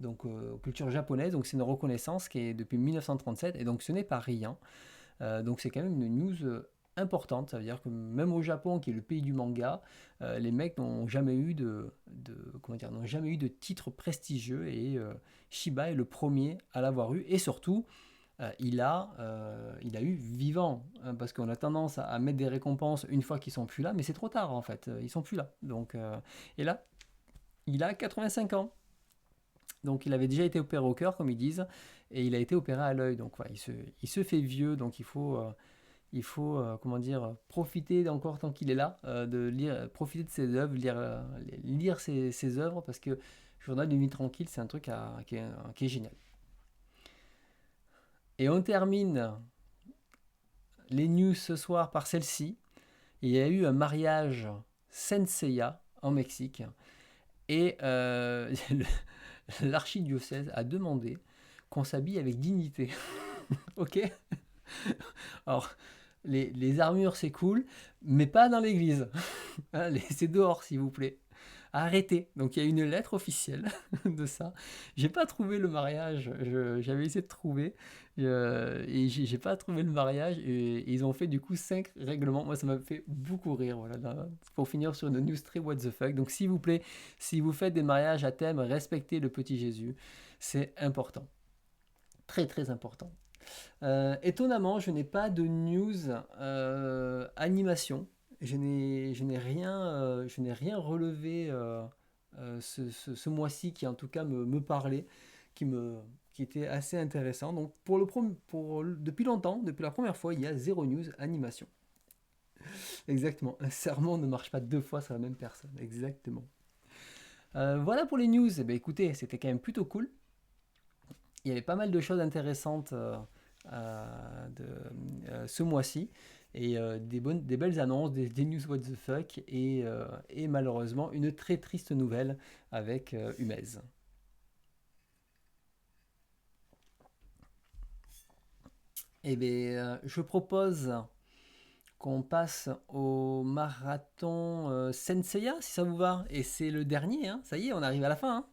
donc culture japonaise, donc c'est une reconnaissance qui est depuis 1937, et donc ce n'est pas rien. Donc c'est quand même une news importante, ça veut dire que même au Japon, qui est le pays du manga, les mecs n'ont jamais eu comment dire, n'ont jamais eu de titre prestigieux, et Shiba est le premier à l'avoir eu, et surtout il a eu vivant, hein, parce qu'on a tendance à mettre des récompenses une fois qu'ils sont plus là, mais c'est trop tard en fait, ils sont plus là. Donc, et là, il a 85 ans. Donc il avait déjà été opéré au cœur, comme ils disent, et il a été opéré à l'œil. Donc voilà, il se fait vieux, donc il faut comment dire, profiter encore tant qu'il est là, de lire, profiter de ses œuvres, lire ses œuvres, parce que Journal d'une nuit tranquille, c'est un truc qui est génial. Et on termine les news ce soir par celle-ci. Il y a eu un mariage Senseiya en Mexique, et l'archidiocèse a demandé qu'on s'habille avec dignité. Ok. Alors, les armures c'est cool, mais pas dans l'église. Hein, c'est dehors s'il vous plaît. Arrêtez. Donc il y a une lettre officielle de ça. J'ai pas trouvé le mariage. J'avais essayé de trouver, et j'ai pas trouvé le mariage. Et ils ont fait du coup 5 règlements. Moi ça m'a fait beaucoup rire. Voilà, pour finir sur une news très what the fuck. Donc s'il vous plaît, si vous faites des mariages à thème, respectez le petit Jésus. C'est important. Très très important. Étonnamment, je n'ai pas de news animation. Je n'ai rien relevé ce mois-ci qui en tout cas me parlait, qui était assez intéressant. Donc depuis longtemps, depuis la première fois, il y a zéro news animation. Exactement. Un sermon ne marche pas deux fois sur la même personne. Exactement. Voilà pour les news. Eh bien, écoutez, c'était quand même plutôt cool. Il y avait pas mal de choses intéressantes ce mois-ci, et des belles annonces, des news what the fuck, et malheureusement une très triste nouvelle avec Humez. Eh bien, je propose qu'on passe au marathon Senseiya, si ça vous va. Et c'est le dernier, hein. Ça y est, on arrive à la fin, hein.